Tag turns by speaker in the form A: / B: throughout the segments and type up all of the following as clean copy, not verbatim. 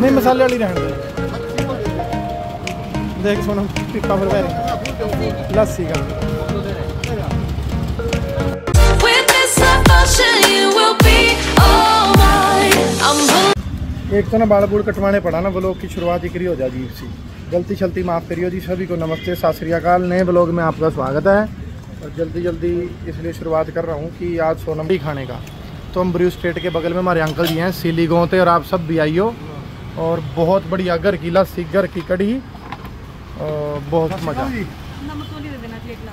A: नहीं मसाले वाली रहने दे। देख सोनम पिपा पर लस्सी का एक तो ना बाल बूढ़ कटवाने पड़ा ना, ब्लॉग की शुरुआत ही करी हो जाए अजीब सी, गलती चलती माफ़ करियो जी। सभी को नमस्ते सत श्री अकाल, नए ब्लॉग में आपका स्वागत है। और जल्दी जल्दी इसलिए शुरुआत कर रहा हूँ कि आज सोनम भी खाने का, तो हम ब्रू स्टेट के बगल में हमारे अंकल जी हैं सीली गोते, और आप सब भी आइयो। और बहुत बढ़िया घर की लस्सी, घर की कढ़ी, और बहुत मज़ा।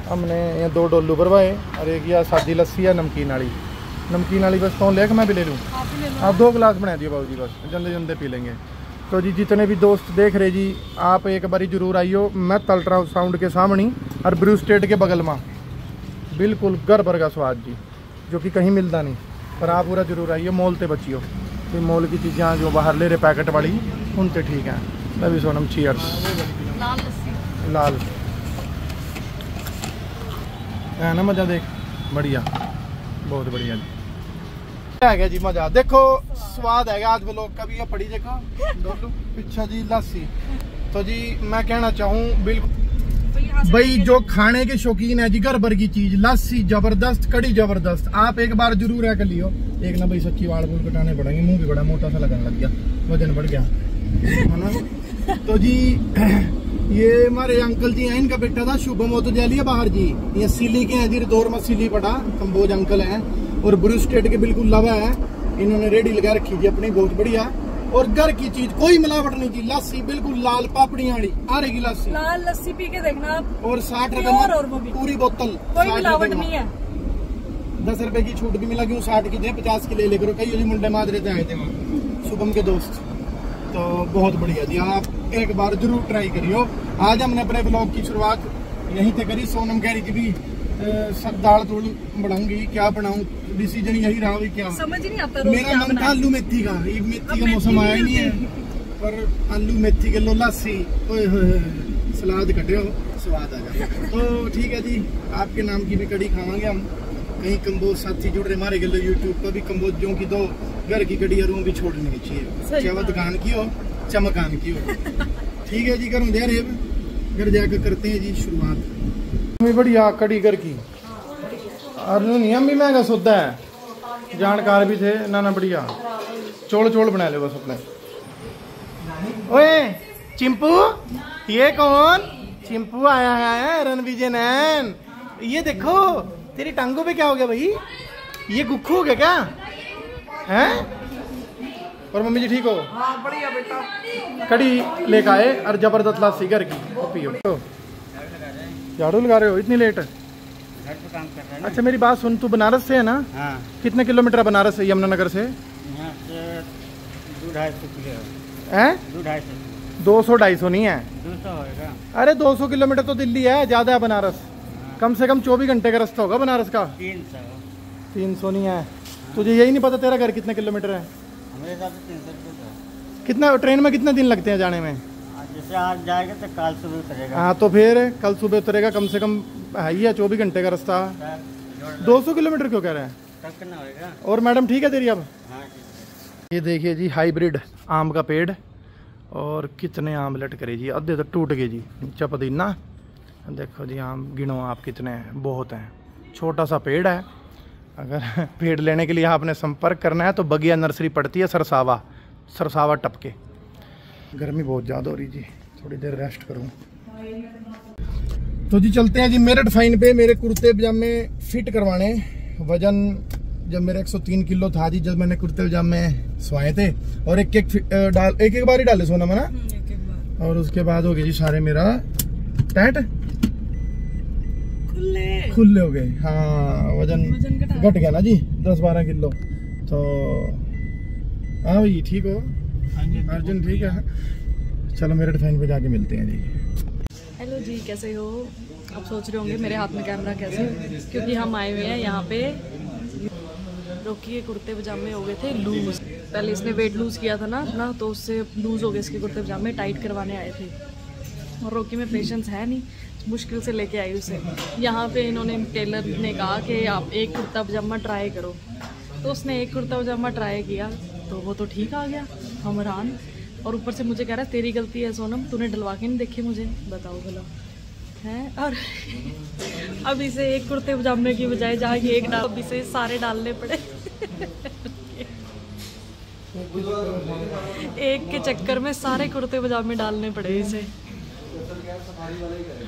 A: हमने ये 2 डोलू भरवाए और एक यह सादी लस्सी है नमकीन वाली बस तो लेकर मैं भी ले लूँ। आप 2 गिलास बना दियो बाबू जी, बस जल्दी जल्दी पी लेंगे। तो जी जितने भी दोस्त देख रहे जी, आप एक बारी ज़रूर आइयो। मैं अल्ट्रा साउंड के सामने और ब्रू स्टेट के बगल में, बिल्कुल घर भर का स्वाद जी, जो कि कहीं मिलता नहीं। पर आप पूरा जरूर आइए, मोल ते बचियो, तो मोल की चीज़ें जो बाहर ले रहे पैकेट वाली उनसे ठीक हैं। तभी सोनम चीयर्स। लाल है ना, मज़ा देख, बढ़िया, बहुत बढ़िया जी है गया जी, मज़ा देखो, स्वाद है आज ब्लॉग का भी। ये पड़ी देखो डोलू पीछा जी लस्सी। तो जी मैं कहना चाहूँ बिल्कुल भाई, जो खाने के शौकीन है जी, घर भर की चीज, लस्सी जबरदस्त, कड़ी जबरदस्त, आप एक बार जरूर है कर लियो। एक ना भाई सच्ची वाल वूल कटाने पड़ेंगे, मुंह भी बड़ा मोटा सा लगने लग गया, वजन बढ़ गया है ना। तो जी ये हमारे अंकल जी हैं, इनका बेटा था शुभम, वो तो जा लिया बाहर जी। ये सिली के हैं जी, दौर में सिली पड़ा, कंबोज अंकल हैं, और ब्रू स्टेट के बिल्कुल लवा है। इन्होंने रेडी लगा रखी जी अपनी, बहुत बढ़िया। और घर की चीज, कोई मिलावट नहीं जी, लस्सी बिल्कुल लाल पापड़ी वाली आ रही लस्सी,
B: लाल लस्सी पी के देखना आप।
A: और 60 रुपए पूरी बोतल,
B: कोई मिलावट नहीं है।
A: 10 रुपए की छूट भी मिला, क्यों 60 की दे, 50 की ले लेकर। कई मुंडे मादरे आए थे वहाँ, शुभम के दोस्त। तो बहुत बढ़िया जी, आप एक बार जरूर ट्राई करियो। आज हमने अपने ब्लॉग की शुरुआत यहीं से करी। सोनम कह रही थी भी सब दाल थोड़ी बनाऊंगी, क्या बनाऊं, डिसीजन यही रहा भाई, क्या
B: समझ नहीं आता।
A: मेरा मन था आलू मेथी का, ये मेथी का मौसम आया ही नहीं है, पर आलू मेथी के लो लस्सी, सलाद कटे हो, स्वाद आ गया। तो ठीक है जी, आपके नाम की भी कड़ी खावांगे हम। कहीं कंबोज साथी जुड़ रहे हमारे गले यूट्यूब पर भी, कंबोजों की 2 घर की कड़ी रूम भी छोड़नी चाहिए, चाहे दुकान की हो चमकान की हो। ठीक है जी, करूँ दे रहे घर जाकर करते हैं जी शुरुआत। बढ़िया कड़ी घर की, और नियम भी महंगा सौदा है, जानकार भी थे ना बढ़िया। चोल बना लो बस अपने। ओए चिंपू, ये कौन चिंपू आया है? रणविजय नैन, ये देखो तेरी टांगों पे क्या हो गया भाई, ये गुक्खू हो गया क्या हैं? और मम्मी जी ठीक हो?
B: हाँ बढ़िया बेटा।
A: कड़ी लेकर आए और जबरदस्त लस्सी घर की, पियो। तो झाड़ू लगा रहे हो इतनी लेट?
C: घर पे काम कर रहा है।
A: अच्छा मेरी बात सुन, तू बनारस से है ना?
C: हाँ।
A: कितने किलोमीटर है बनारस से, यमुनानगर से?
C: यहाँ से 200-250 किलो
A: हैं?
C: 200-250
A: 200-250 नहीं है,
C: 200 होगा।
A: अरे 200 किलोमीटर तो दिल्ली है, ज़्यादा है बनारस। कम से कम 24 घंटे का रास्ता होगा बनारस का। 300 नहीं है। तुझे यही नहीं पता तेरा घर कितने किलोमीटर है?
C: हमारे हिसाब से 300 रुपये।
A: कितना ट्रेन में कितने दिन लगते हैं जाने में?
C: जैसे आज जाएगा तो कल सुबह उतरेगा।
A: हाँ तो फिर कल सुबह उतरेगा, कम से कम है ही है 24 घंटे का रास्ता। 200 किलोमीटर क्यों कह रहे हैं?
C: तब करना होगा।
A: और मैडम ठीक है तेरी अब?
C: हाँ।
A: ये देखिए जी, हाइब्रिड आम का पेड़, और कितने आम लटक रहे जी, अद्धे तो टूट गए जी। नीचा पुदीना देखो जी, आम गिनो आप कितने हैं, बहुत हैं। छोटा सा पेड़ है। अगर पेड़ लेने के लिए आपने संपर्क करना है तो बगिया नर्सरी पड़ती है सरसावा टपके। गर्मी बहुत ज़्यादा हो रही जी, थोड़ी देर रेस्ट करूँ। तो जी चलते हैं जी मेरठ फाइन पे, मेरे कुर्ते पजामे फिट करवाने। वजन जब मेरा 103 किलो था जी, जब मैंने कुर्ते पजामे स्वाए थे, और एक बार ही डाले सोना मना, और उसके बाद हो गए जी सारे मेरा टाइट खुले हो गए। हाँ वजन घट गया ना जी, 10-12 किलो। तो हाँ भाई ठीक हो अर्जुन? ठीक है, चलो मेरठ फाइन पे जाके मिलते हैं जी।
B: हेलो जी, कैसे हो? आप सोच रहे होंगे मेरे हाथ में कैमरा कैसे, क्योंकि हम आए हुए हैं यहाँ पे। रोकी के कुर्ते पजामे हो गए थे लूज, पहले इसने वेट लूज किया था ना अपना, तो उससे लूज हो गए इसके कुर्ते पजामे, टाइट करवाने आए थे। और रोकी में पेशेंस है नहीं, मुश्किल से लेके आई उसे। यहाँ पे इन्होंने टेलर ने कहा कि आप एक कुर्ता पजामा ट्राई करो, तो उसने एक कुर्ता पजामा ट्राई किया तो वो तो ठीक आ गया, हम हैरान। और ऊपर से मुझे कह रहा है तेरी गलती है सोनम, तूने डलवा के नहीं देखे मुझे, बताओ भला हैं। और अब इसे एक कुर्ते पजामे की बजाय जहाँ ये एक डाल, अब इसे सारे डालने पड़े। एक के चक्कर में सारे कुर्ते पजामे डालने पड़े इसे।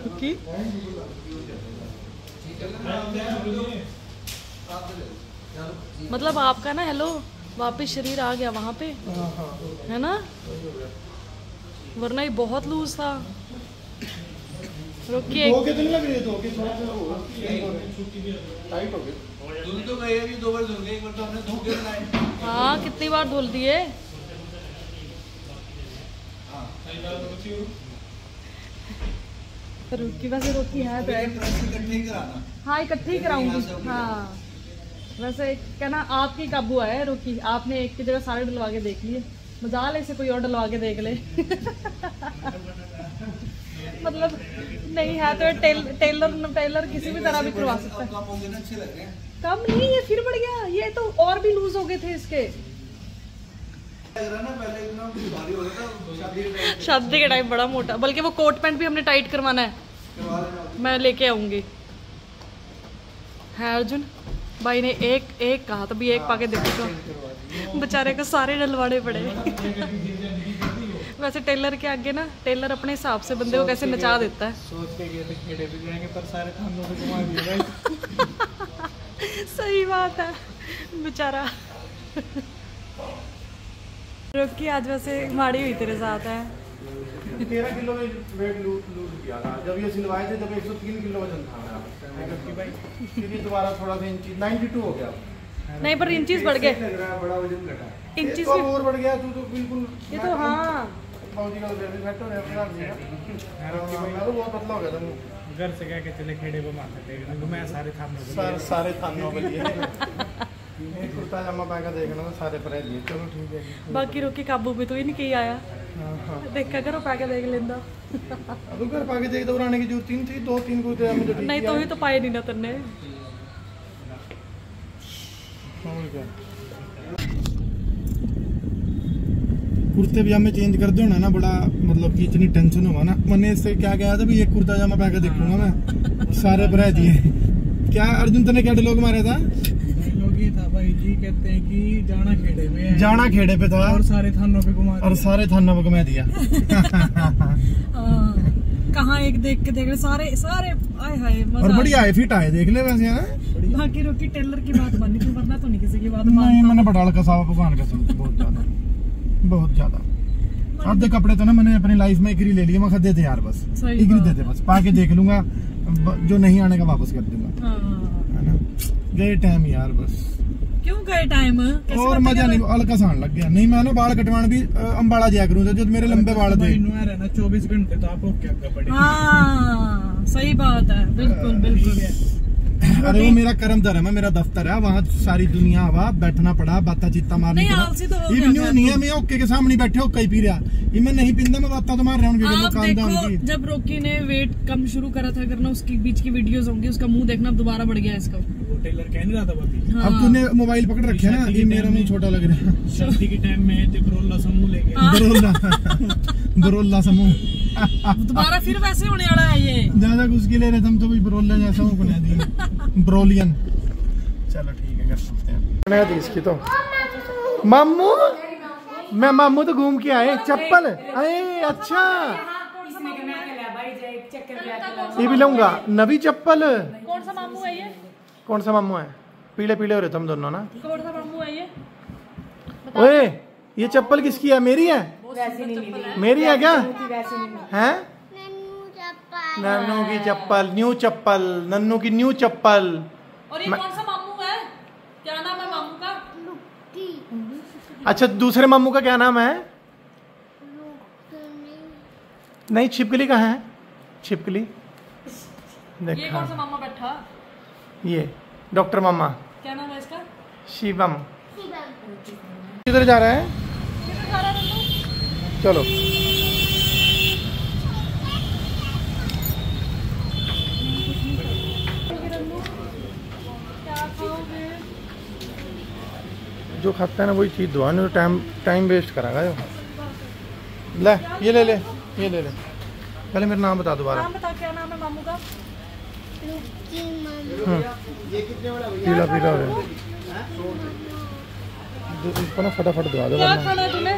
B: ओके मतलब आपका ना हेलो वापस शरीर आ गया वहाँ पे, है ना, वरना ये बहुत लूज था। रुकिए
A: लग रही है तो थोड़ा सा होगा टाइट हो गया। धुल तो गए अभी 2 बार धुल गए, एक बार तो हमने धो के बनाए।
B: हाँ कितनी बार धुल दिए। रुकी वैसे रोकी है तो हाँ इकट्ठी कराऊंगी। हाँ वैसे कहना आपकी काबू आया है रोकी, आपने एक की जगह सारे डलवा के देख लिए, मजाल ऐसे कोई और डलवा के देख ले। मतलब नहीं है तो टेलर किसी भी तरह भी करवा सकता है। कम नहीं ये फिर बढ़ गया, ये तो और भी लूज हो गए थे इसके। शादी के टाइम बड़ा मोटा, बल्कि वो कोट पैंट भी हमने टाइट करवाना है, मैं लेके आऊंगी। है अर्जुन भाई ने एक कहा तो भी एक पाके देखो, बेचारे को सारे डलवाने पड़े। वैसे टेलर के आगे ना, टेलर अपने हिसाब से बंदे को कैसे नचा देता है।
A: सोच के गए थे खेड़े भी जाएंगे पर सारे खानों पे घुमा दिए।
B: सही बात है बेचारा। रोकी आज वैसे माड़ी हुई तेरे साथ है।
A: 13 किलो वेट लूज किया था जब ये सिलवाए थे, जब 103 किलो वजन था मेरा। फिर ये दोबारा थोड़ा सा इंची 92 हो गया।
B: नहीं पर इंचीज बढ़ गए,
A: बड़ा वजन घटा,
B: इंचीज
A: तो और बढ़ गया। तू तो बिल्कुल
B: ये तो हाँ
A: बहुत ही फैक्टर है अपना। मैं तो बहुत पतला हो गया था।
C: घर से कह के चले खेड़े को मारते घुमाया
A: सारे थानों के लिए एक कुर्ता जामा पा के देखना तो सारे पर लिए। चलो ठीक है।
B: बाकी रोकी काबू में तो ही नहीं कहीं आया। देखा करो पा के देख लेंदा।
A: अब घर पा के देख दो, की जरूरत नहीं थी। 2-3 कुर्ते मुझे ठीक
B: नहीं तो ही तो पाए नहीं ना तन्ने।
A: कुर्ते पजामे चेंज कर दो ना बड़ा, मतलब कि इतनी टेंशन हुआ ना। मैंने इससे क्या कहा था भी एक कुर्ता जामा पा के देखूंगा मैं, सारे पर दिए। क्या अर्जुन तने क्या डायलॉग मारा था?
C: ये था भाई जी, कहते हैं कि जाना खेड़े पे है,
A: जाना खेड़े पे था
C: और सारे थानों पे घुमा दिया,
A: और सारे थानों पे घुमा दिया।
B: कहाँ एक देख के देख रहे सारे आए हाय मजा।
A: और बढ़िया आए फिट आए देख ले वैसे है।
B: बाकी रोकी टेलर की बात मानी थी, वरना तो नहीं किसी की बात
A: नहीं। मैंने बटाल का सावा भगवान का सब बहुत ज्यादा आधे कपड़े तो ना मैंने अपनी लाइफ में इकरी ले लिए। मैं खरीदे थे यार, बस इकरी देते, बस पा के देख लूंगा, जो नहीं आने का वापस कर दूंगा। है ना, गए टाइम यार, बस
B: क्यों गए टाइम
A: और मजा नहीं, अलग आने लग गया। नहीं मैं ना बाल कटवाने भी अंबाला जाया करूँ जो मेरे लंबे बाल थे।
C: 24 घंटे तो आप क्या पड़े।
B: हाँ सही बात है, बिल्कुल बिल्कुल।
A: अरे वो मेरा कर्म धर्म है, मेरा दफ्तर है, वहाँ सारी दुनिया हवा बैठना पड़ा, बाता चित्ता मारने नहीं है। मैं ओके के सामने बैठे हो कई पी रहा, मैं नहीं पींदा, मैं बाता तो मार रहा हूँ।
B: जब रोकी ने वेट कम शुरू करा था करना, उसकी बीच की वीडियोस होंगी, उसका मुंह देखना अब दोबारा बढ़ गया इसका।
C: टेलर कह नहीं रहा था
A: हाँ। अब तूने मोबाइल पकड़ रखे ना, ये मेरा मुंह छोटा लग रहा है।
C: शादी के टाइम में बरोला समूह लेके
A: बरोला समूह
B: दोबारा फिर वैसे होने वाला है ये।
A: ज्यादा कुछ के ले रहे हम तो कोई बरोला जैसा मुंह बना दिया, ब्रोलियन। चलो ठीक है, कर सकते हैं इसकी तो। मामू मैं मामू तो घूम के आए, चप्पल अरे अच्छा ये भी लूंगा, नवी चप्पल।
B: कौन सा मामू है ये?
A: कौन सा मामू है? पीले पीले हो रहे तुम दोनों ना।
B: कौन सा मामू है ये?
A: ओए ये चप्पल किसकी है? मेरी है? मेरी है क्या? हैं? नन्नू की चप्पल, न्यू चप्पल, नन्नू की न्यू चप्पल।
B: और ये कौन सा मामू है? क्या नाम है मामू का?
A: अच्छा दूसरे मामू का क्या नाम है? नहीं छिपकली कहाँ है? छिपकली
B: ये कौन सा मामा बैठा?
A: ये डॉक्टर मामा।
B: क्या नाम है इसका?
A: शिवम। किधर जा रहा है? चलो जो खाता है ना वही चीज दो, टाइम वेस्ट कराएगा जो। ले ये ले ले ये ले ले। पहले मेरा नाम बता दोबारा।
B: नाम बता, क्या नाम है मामू का?
A: पीला पीला हो रहा है, इसको ना फटाफट दवा दो
B: क्या
A: वरना।
B: खाना है तूने?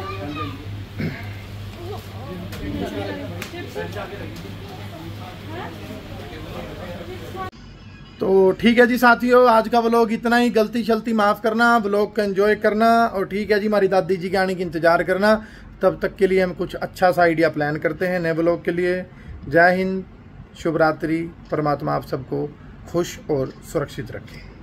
A: तो ठीक है जी साथियों, आज का व्लॉग इतना ही। गलती शलती माफ़ करना, व्लॉग को एंजॉय करना, और ठीक है जी हमारी दादी जी के आने की इंतज़ार करना। तब तक के लिए हम कुछ अच्छा सा आइडिया प्लान करते हैं नए व्लॉग के लिए। जय हिंद, शुभ रात्रि, परमात्मा आप सबको खुश और सुरक्षित रखें।